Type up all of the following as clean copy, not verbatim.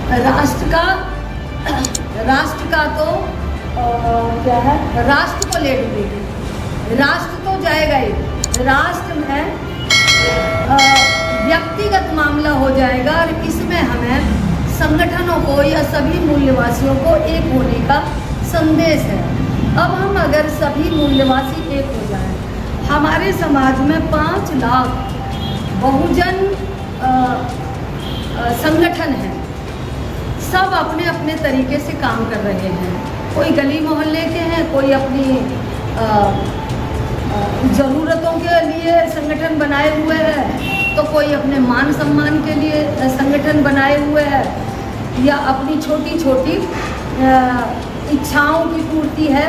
राष्ट्र का तो क्या है, राष्ट्र को ले डूबेगी। राष्ट्र तो जाएगा ही, राष्ट्र में व्यक्तिगत मामला हो जाएगा। और इसमें हमें संगठनों को या सभी मूल्यवासियों को एक होने का संदेश है। अब हम अगर सभी मूल्यवासी एक हो जाएं, हमारे समाज में 5 लाख बहुजन संगठन हैं, सब अपने अपने तरीके से काम कर रहे हैं। कोई गली मोहल्ले के हैं, कोई अपनी ज़रूरतों के लिए संगठन बनाए हुए हैं, तो कोई अपने मान सम्मान के लिए संगठन बनाए हुए है, या अपनी छोटी छोटी इच्छाओं की पूर्ति है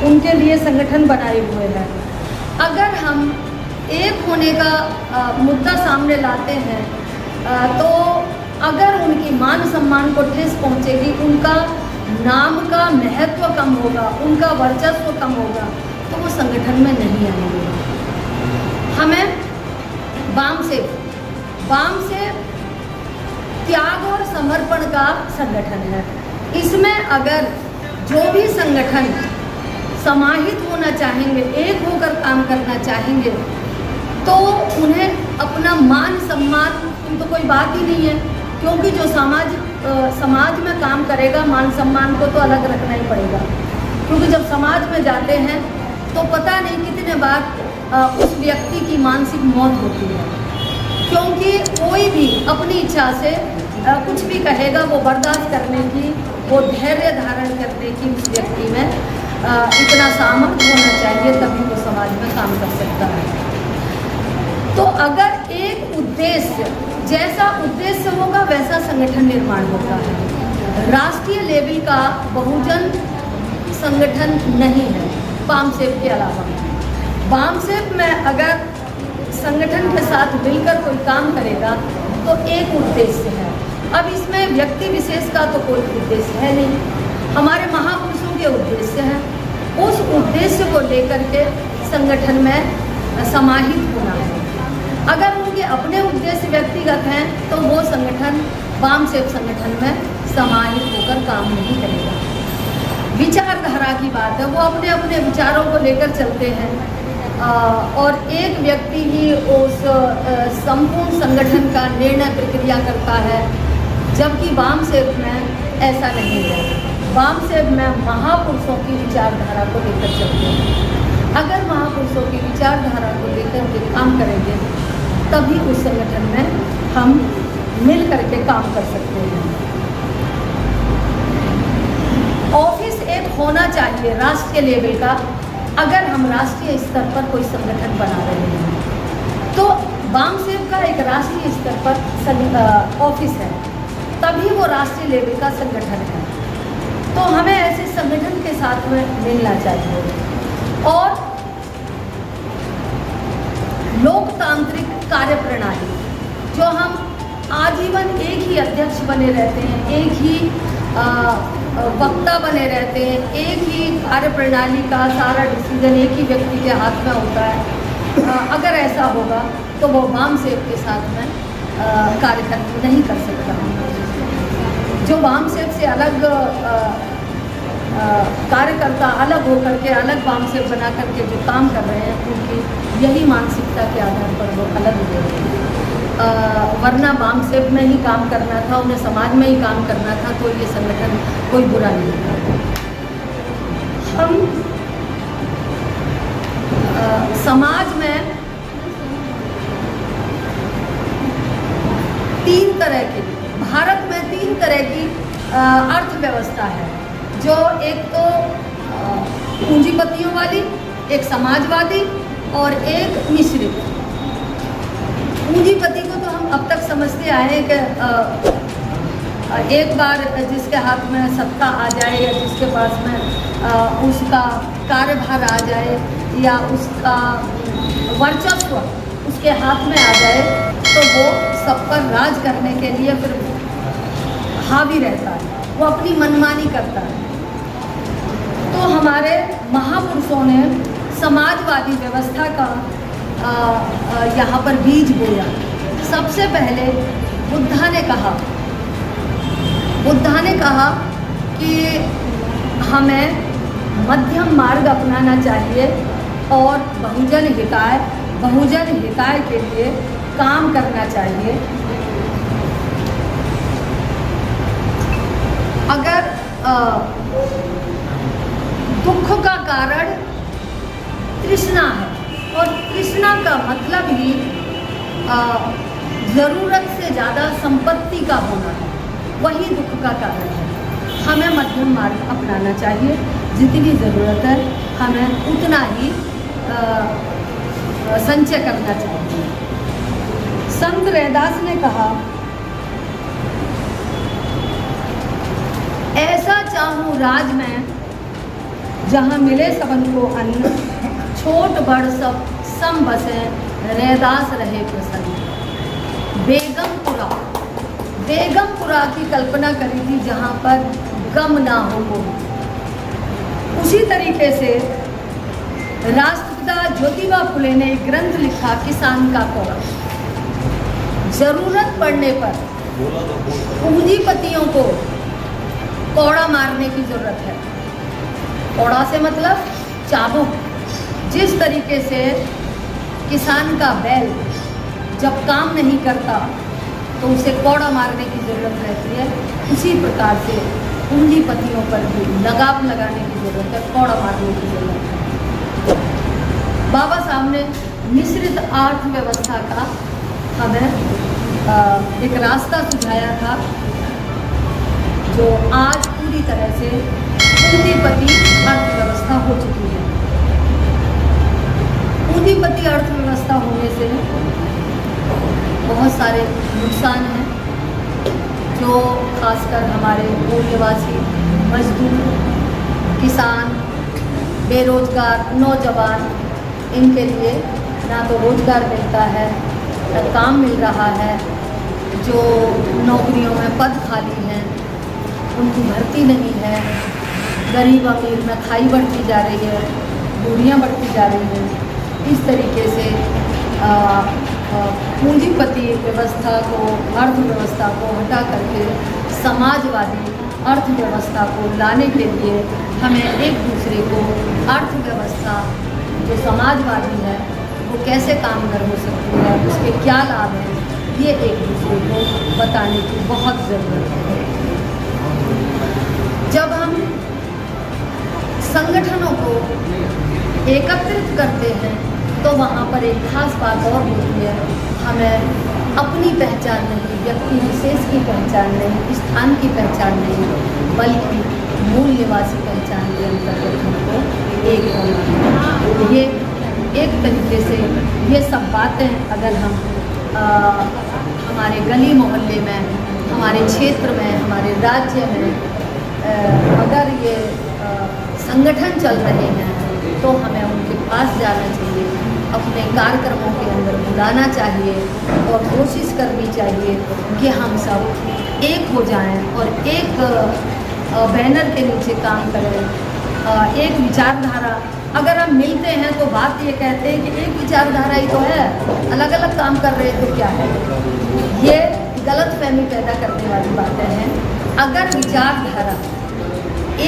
उनके लिए संगठन बनाए हुए हैं। अगर हम एक होने का मुद्दा सामने लाते हैं तो अगर उनकी मान सम्मान को ठेस पहुंचेगी, उनका नाम का महत्व कम होगा, उनका वर्चस्व कम होगा, तो वो संगठन में नहीं आएंगे। हमें वाम से त्याग और समर्पण का संगठन है। इसमें अगर जो भी संगठन समाहित होना चाहेंगे, एक होकर काम करना चाहेंगे, तो उन्हें अपना मान सम्मान की तो कोई बात ही नहीं है, क्योंकि जो समाज में काम करेगा, मान सम्मान को तो अलग रखना ही पड़ेगा। क्योंकि जब समाज में जाते हैं तो पता नहीं कितने बार उस व्यक्ति की मानसिक मौत होती है, क्योंकि कोई भी अपनी इच्छा से कुछ भी कहेगा, वो बर्दाश्त करने की, वो धैर्य धारण करने की उस व्यक्ति में इतना सामर्थ्य होना चाहिए, तभी वो समाज में काम कर सकता है। तो अगर एक उद्देश्य, जैसा उद्देश्य होगा वैसा संगठन निर्माण होता है। राष्ट्रीय लेवल का बहुजन संगठन नहीं है वामसेप के अलावा। वामसेप में अगर संगठन के साथ मिलकर कोई काम करेगा तो एक उद्देश्य है। अब इसमें व्यक्ति विशेष का तो कोई उद्देश्य है नहीं, हमारे महापुरुषों के उद्देश्य हैं। उस उद्देश्य को लेकर के संगठन में समाहित होना है। अगर उनके अपने उद्देश्य व्यक्तिगत हैं तो वो संगठन वामसेप संगठन में समाहित होकर काम नहीं करेगा। विचारधारा की बात है, वो अपने अपने विचारों को लेकर चलते हैं और एक व्यक्ति ही उस संपूर्ण संगठन का निर्णय प्रक्रिया करता है, जबकि वामसेप में ऐसा नहीं है। वामसेप में महापुरुषों की विचारधारा को लेकर चलते हैं। अगर महापुरुषों की विचारधारा को लेकर के काम करेंगे तभी उस संगठन में हम मिल करके काम कर सकते हैं। ऑफिस एक होना चाहिए राष्ट्र के लेवल का। अगर हम राष्ट्रीय स्तर पर कोई संगठन बना रहे हैं तो वामसेप का एक राष्ट्रीय स्तर पर ऑफिस है, तभी वो राष्ट्रीय लेवल का संगठन है। तो हमें ऐसे संगठन के साथ में मिलना चाहिए। और लोकतांत्रिक कार्यप्रणाली, जो हम आजीवन एक ही अध्यक्ष बने रहते हैं, एक ही वक्ता बने रहते हैं, एक ही कार्यप्रणाली का सारा डिसीजन एक ही व्यक्ति के हाथ में होता है, अगर ऐसा होगा तो वो वामसेप के साथ में कार्य नहीं कर सकता। जो वामसेप से अलग कार्यकर्ता अलग होकर के अलग वामसेप बना करके जो काम कर रहे हैं, उनकी यही मानसिकता के आधार पर वो अलग हुए हैं। वरना वामसेप में ही काम करना था, उन्हें समाज में ही काम करना था, तो ये संगठन कोई बुरा नहीं था। हम समाज में 3 तरह की, भारत में 3 तरह की अर्थव्यवस्था है, जो एक तो पूंजीपतियों वाली, एक समाजवादी और एक मिश्रित। पूंजीपति को तो हम अब तक समझते आए हैं कि एक बार जिसके हाथ में सत्ता आ जाए या जिसके पास में उसका कार्यभार आ जाए या उसका वर्चस्व उसके हाथ में आ जाए, तो वो सब पर राज करने के लिए फिर हावी रहता है, वो अपनी मनमानी करता है। तो हमारे महापुरुषों ने समाजवादी व्यवस्था का यहाँ पर बीज बोया। सबसे पहले बुद्धा ने कहा बुद्धा ने कहा कि हमें मध्यम मार्ग अपनाना चाहिए और बहुजन हिताय के लिए काम करना चाहिए। अगर दुख का कारण तृष्णा है, और तृष्णा का मतलब ही ज़रूरत से ज़्यादा संपत्ति का होना है, वही दुख का कारण है। हमें मध्यम मार्ग अपनाना चाहिए, जितनी ज़रूरत है हमें उतना ही संचय करना चाहिए। संत रैदास ने कहा, ऐसा चाहूँ राज में जहाँ मिले सबन को अन्न, छोट बड़ सब सम बसे, रैदास रहे प्रसन्न। बेगमपुरा की कल्पना करी थी जहाँ पर गम ना हो। उसी तरीके से राष्ट्रपिता ज्योतिबा फुले ने एक ग्रंथ लिखा, किसान का कौड़ा। जरूरत पड़ने पर पूंजीपतियों को कौड़ा मारने की जरूरत है। कौड़ा से मतलब चाबुक। जिस तरीके से किसान का बैल जब काम नहीं करता तो उसे कौड़ा मारने की ज़रूरत रहती है, उसी प्रकार से पूंजीपतियों पर भी लगाम लगाने की ज़रूरत है, कौड़ा मारने की ज़रूरत है। बाबा साहब ने मिश्रित अर्थव्यवस्था का हमें एक रास्ता सुझाया था, जो आज पूरी तरह से पूंजीपति अर्थव्यवस्था हो चुकी है। पूंजीपति अर्थव्यवस्था होने से बहुत सारे नुकसान हैं, जो खासकर हमारे मूल निवासी मजदूर, किसान, बेरोजगार नौजवान, इनके लिए ना तो रोजगार मिलता है, ना काम मिल रहा है। जो नौकरियों में पद खाली हैं उनकी भर्ती नहीं है। गरीब अमीर में खाई बढ़ती जा रही है, दूरियां बढ़ती जा रही हैं। इस तरीके से पूंजीपति व्यवस्था को, अर्थव्यवस्था को हटा करके समाजवादी अर्थव्यवस्था को लाने के लिए हमें एक दूसरे को अर्थव्यवस्था जो समाजवादी है वो कैसे कामगर हो सकती है, उसके क्या लाभ हैं, ये एक दूसरे को बताने की बहुत ज़रूरत है। जब हम संगठनों को एकत्रित करते हैं तो वहाँ पर एक खास बात और होती है, हमें अपनी पहचान नहीं, व्यक्ति विशेष की पहचान नहीं, स्थान की पहचान नहीं, बल्कि मूल निवासी पहचान के अंतर्गत हमको एक होना है। ये एक तरीके से ये सब बातें अगर हम हमारे गली मोहल्ले में, हमारे क्षेत्र में, हमारे राज्य में अगर ये संगठन चल रहे हैं तो हमें उनके पास जाना चाहिए, अपने कार्यक्रमों के अंदर बुलाना चाहिए और कोशिश करनी चाहिए कि हम सब एक हो जाएं और एक बैनर के नीचे काम करें। एक विचारधारा, अगर हम मिलते हैं तो बात ये कहते हैं कि एक विचारधारा ही तो है, अलग अलग काम कर रहे तो क्या है। ये गलतफहमी पैदा करने वाली बातें हैं। अगर विचारधारा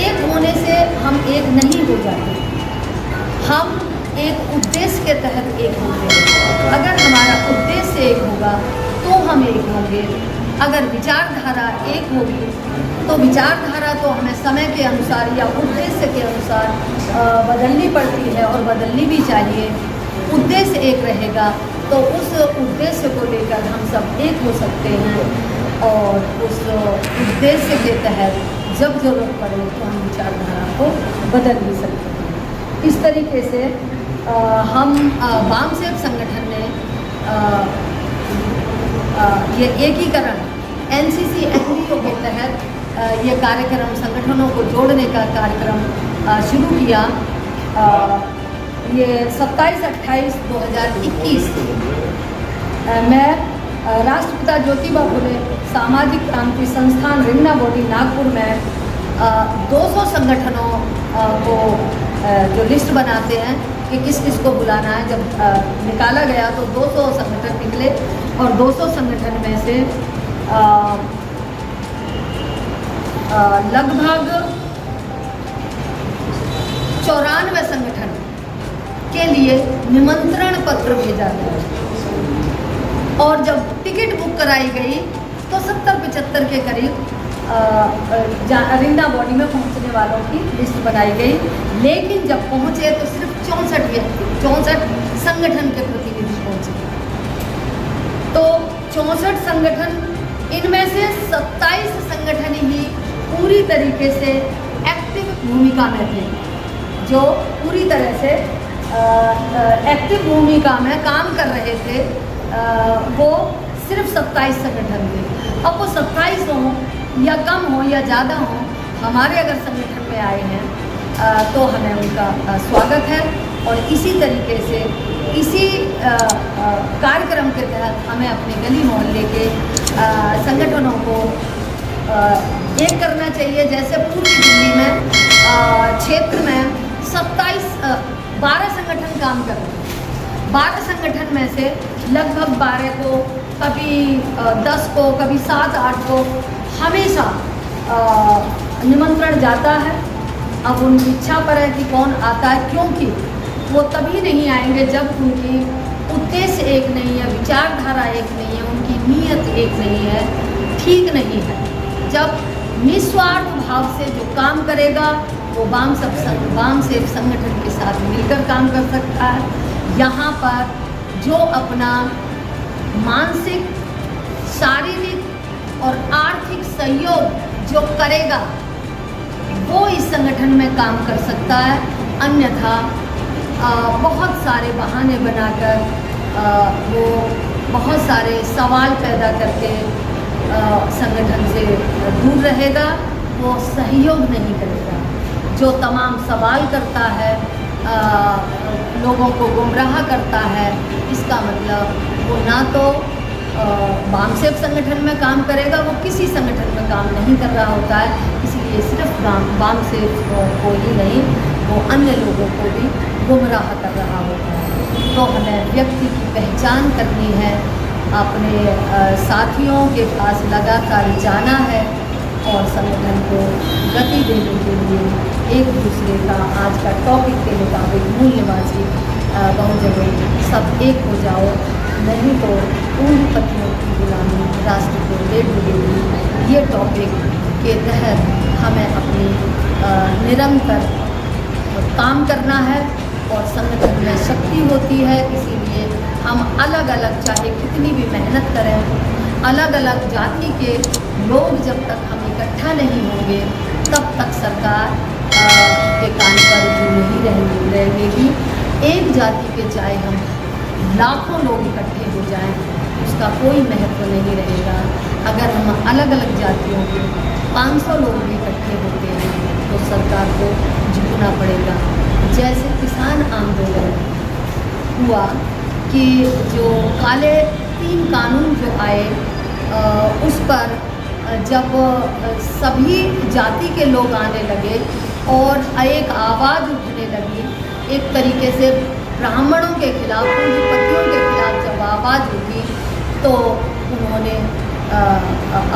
एक होने से हम एक नहीं हो जाते, हम एक उद्देश्य के तहत एक होंगे। अगर हमारा उद्देश्य एक होगा तो हम एक होंगे। अगर विचारधारा एक होगी तो विचारधारा तो हमें समय के अनुसार या उद्देश्य के अनुसार बदलनी पड़ती है और बदलनी भी चाहिए। उद्देश्य एक रहेगा तो उस उद्देश्य को लेकर हम सब एक हो सकते हैं और उस उद्देश्य के तहत जब जरूरत पड़े तो हम विचारधारा को बदल भी सकते हैं। इस तरीके से हम वामसेवक संगठन ने ये एकीकरण एनसीसी एनजीओ के तहत ये कार्यक्रम, संगठनों को जोड़ने का कार्यक्रम शुरू किया। ये 27-28-2021 में राष्ट्रपिता ज्योतिबा फुले सामाजिक क्रांति संस्थान रिंगना बोडी नागपुर में 200 संगठनों को जो लिस्ट बनाते हैं कि किस किस को बुलाना है, जब निकाला गया तो 200 संगठन निकले और 200 संगठन में से लगभग 94 संगठन के लिए निमंत्रण पत्र भेजा गया और जब टिकट बुक कराई गई तो 70-75 के करीब अरिंदा बॉडी में पहुंचने वालों की लिस्ट बनाई गई, लेकिन जब पहुंचे तो सिर्फ 64 व्यक्ति 64 संगठन के प्रतिनिधि पहुंचे। तो 64 संगठन, इनमें से 27 संगठन ही पूरी तरीके से एक्टिव भूमिका में थे, जो पूरी तरह से एक्टिव भूमिका में काम कर रहे थे। वो सिर्फ 27 संगठन थे। अब वो 27 हों या कम हो या ज़्यादा हो, हमारे अगर संगठन में आए हैं तो हमें उनका स्वागत है। और इसी तरीके से इसी कार्यक्रम के तहत हमें अपने गली मोहल्ले के संगठनों को एक करना चाहिए। जैसे पूरी दिल्ली में क्षेत्र में 12 संगठन काम कर रहे हैं। 12 संगठन में से लगभग 12 को, कभी 10 को, कभी 7-8 को हमेशा निमंत्रण जाता है। अब उनकी इच्छा पर है कि कौन आता है, क्योंकि वो तभी नहीं आएंगे जब उनकी उद्देश्य एक नहीं है, विचारधारा एक नहीं है, उनकी नीयत एक नहीं है, ठीक नहीं है। जब निस्वार्थ भाव से जो काम करेगा वो वाम सेवक संगठन के साथ मिलकर काम कर सकता है। यहाँ पर जो अपना मानसिक, शारीरिक और आर्थिक सहयोग जो करेगा वो इस संगठन में काम कर सकता है। अन्यथा बहुत सारे बहाने बनाकर वो बहुत सारे सवाल पैदा करके संगठन से दूर रहेगा, वो सहयोग नहीं करेगा। जो तमाम सवाल करता है, लोगों को गुमराह करता है, इसका मतलब वो ना तो वाम सेवक संगठन में काम करेगा, वो किसी संगठन में काम नहीं कर रहा होता है। इसलिए सिर्फ वाम सेवक को ही नहीं, वो अन्य लोगों को भी गुमराह कर रहा होता है। तो हमें व्यक्ति की पहचान करनी है, अपने साथियों के पास लगातार जाना है और संगठन को गति देने के लिए एक दूसरे का, आज का टॉपिक के मुताबिक मूल्यवाची बहुजन सब एक हो जाओ, नहीं तो पूंजीपतियों की गुलामी राष्ट्र को दे मिलेगी। ये टॉपिक के तहत हमें अपनी निरंतर काम करना है और संगठन में शक्ति होती है। इसीलिए हम अलग अलग, चाहे कितनी भी मेहनत करें, अलग अलग जाति के लोग जब तक हम इकट्ठा नहीं होंगे तब तक सरकार के कान पर जो नहीं रहेगी। एक जाति के चाहे हम लाखों लोग इकट्ठे हो जाएं, उसका कोई महत्व नहीं रहेगा। अगर हम अलग अलग जातियों के 500 लोग भी इकट्ठे होते हैं तो सरकार को झुकना पड़ेगा। जैसे किसान आंदोलन हुआ कि जो काले 3 कानून जो आए, उस पर जब सभी जाति के लोग आने लगे और एक आवाज़ उठने लगी, एक तरीके से ब्राह्मणों के खिलाफ, पूंजीपतियों के खिलाफ जब आवाज़ उठी तो उन्होंने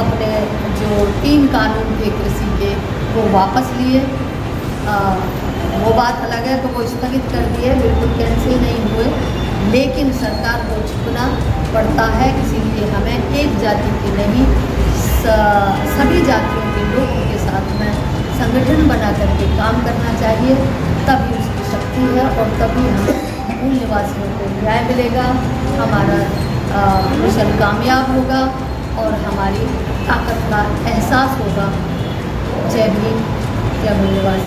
अपने जो 3 कानून थे कृषि के वो वापस लिए। वो बात अलग है, तो वो स्थगित कर दिए, बिल्कुल कैंसिल नहीं हुए, लेकिन सरकार को झुकना पड़ता है। इसीलिए हमें एक जाति की नहीं, सभी जातियों के लोगों के साथ में संगठन बना करके काम करना चाहिए, तभी उसकी शक्ति है और तभी हमें मूल निवासियों को न्याय मिलेगा, हमारा मिशन कामयाब होगा और हमारी ताकत का एहसास होगा। जय भीम, जय मूल निवासी।